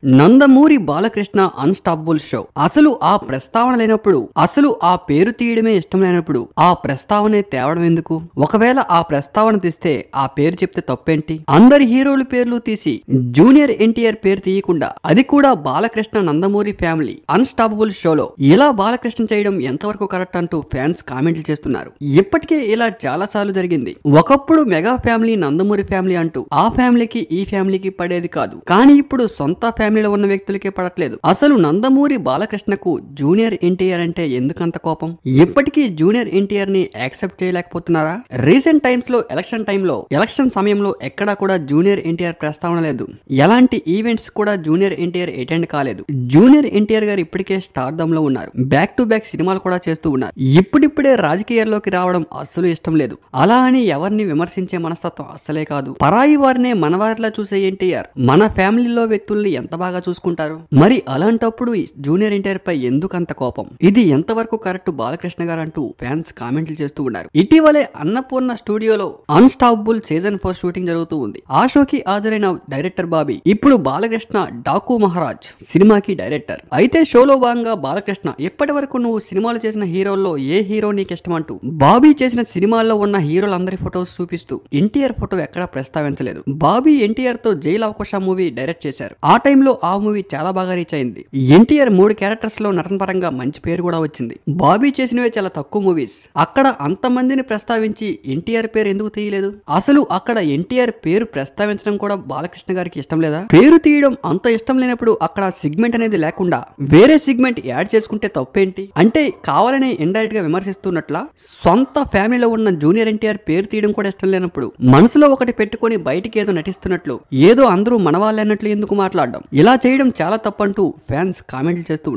Nandamuri Balakrishna unstoppable show అసలు ఆ ప్రస్తావన లేనప్పుడు, అసలు ఆ పేరు తీయడమే ఇష్టం లేనప్పుడు ఆ ప్రస్తావనే తేవడం ఎందుకు? ఒకవేళ ఆ ప్రస్తావన తీస్తే ఆ పేరు చెప్తే తప్పేంటి? అందరి హీరోల పేర్లు తీసి జూనియర్ ఎన్టీఆర్ పేరు తీయకుండా, అది కూడా బాలకృష్ణ నందమూరి ఫ్యామిలీ అన్స్టాపబుల్ షోలో ఇలా బాలకృష్ణ చేయడం ఎంతవరకు కరెక్ట్ అంటూ ఫ్యాన్స్ కామెంట్లు చేస్తున్నారు. ఇప్పటికే ఇలా చాలా సార్లు జరిగింది. ఒకప్పుడు మెగా ఫ్యామిలీ నందమూరి ఫ్యామిలీ అంటూ ఆ ఫ్యామిలీకి ఈ ఫ్యామిలీకి పడేది కాదు. కానీ ఇప్పుడు సొంత ఫ్యామిలీలో ఉన్న వ్యక్తులకే పడట్లేదు. అసలు నందమూరి బాలకృష్ణకు జూనియర్ ఎన్టీఆర్ అంటే ఎందుకంత కోపం? ఇప్పటికీ జూనియర్ ఎన్టీఆర్ ని యాక్సెప్ట్ చేయలేకపోతున్నారా? రీసెంట్ టైమ్స్ లో ఎలక్షన్ సమయంలో ఎక్కడా కూడా జూనియర్ ఎన్టీఆర్ ప్రస్తావన లేదు. ఎలాంటి ఈవెంట్స్ కూడా జూనియర్ ఎన్టీఆర్ అటెండ్ కాలేదు. జూనియర్ ఎన్టీఆర్ గారు ఇప్పటికే స్టార్డమ్ లో ఉన్నారు. బ్యాక్ టు బ్యాక్ సినిమాలు కూడా చేస్తూ ఉన్నారు. ఇప్పుడిప్పుడే రాజకీయాల్లోకి రావడం అస్సలు ఇష్టం లేదు. అలా అని ఎవరిని విమర్శించే మనస్తత్వం అస్సలే కాదు. పరాయి వారినే మనవారిలా చూసే ఎన్టీఆర్ మన ఫ్యామిలీలో వ్యక్తుల్ని ఎంత బాగా చూసుకుంటారు. మరి అలాంటప్పుడు జూనియర్ ఎన్టీఆర్ పై ఎందుకు అంత కోపం? ఇది ఎంతవరకు కరెక్ట్ బాలకృష్ణ గారు అంటూ ఫ్యాన్స్ కామెంట్లు చేస్తూ ఉన్నారు. ఇటీవలే అన్నపూర్ణ స్టూడియోలో అన్స్టాపబుల్ సీజన్ 4 షూటింగ్ జరుగుతూ ఉంది. ఆ షోకి హాజరైన డైరెక్టర్ బాబీ ఇప్పుడు బాలకృష్ణ డాకు మహారాజ్ సినిమాకి డైరెక్టర్. అయితే షోలో భాగంగా బాలకృష్ణ ఇప్పటి వరకు నువ్వు సినిమాలు చేసిన హీరోల్లో ఏ హీరో నీకు ఇష్టం అంటూ బాబీ చేసిన సినిమాల్లో ఉన్న హీరోలందరి ఫొటోస్ చూపిస్తూ ఎన్టీఆర్ ఫోటో ఎక్కడా ప్రస్తావించలేదు. బాబీ ఎన్టీఆర్ తో జైల్ అవకాశ మూవీ డైరెక్ట్ చేశారు. ఆ టైంలో ఆ మూవీ చాలా బాగా రీచ్ అయింది. ఎన్టీఆర్ 3 క్యారెక్టర్స్ లో నటన పరంగా మంచి పేరు కూడా వచ్చింది. బాబీ చేసినవే చాలా తక్కువ మూవీస్. అక్కడ అంతమందిని ప్రస్తావించి ఎన్టీఆర్ పేరు ఎందుకు తీయలేదు? అసలు అక్కడ ఎన్టీఆర్ పేరు ప్రస్తావించడం కూడా బాలకృష్ణ గారికి ఇష్టం లేదా? పేరు తీయడం అంత ఇష్టం లేనప్పుడు అక్కడ సిగ్మెంట్ అనేది లేకుండా వేరే సిగ్మెంట్ యాడ్ చేసుకుంటే తప్పేంటి? అంటే కావాలనే ఇండైరెక్ట్ గా విమర్శిస్తున్నట్లా? సొంత ఫ్యామిలీలో ఉన్న జూనియర్ ఎన్టీఆర్ పేరు తీయడం కూడా ఇష్టం లేనప్పుడు మనసులో ఒకటి పెట్టుకొని బయటికి ఏదో నటిస్తున్నట్లు, ఏదో అందరూ మనవాళ్ళన్నట్లు ఎందుకు మాట్లాడడం? ఇలా చేయడం చాలా తప్పంటూ ఫ్యాన్స్ కామెంట్లు చేస్తూ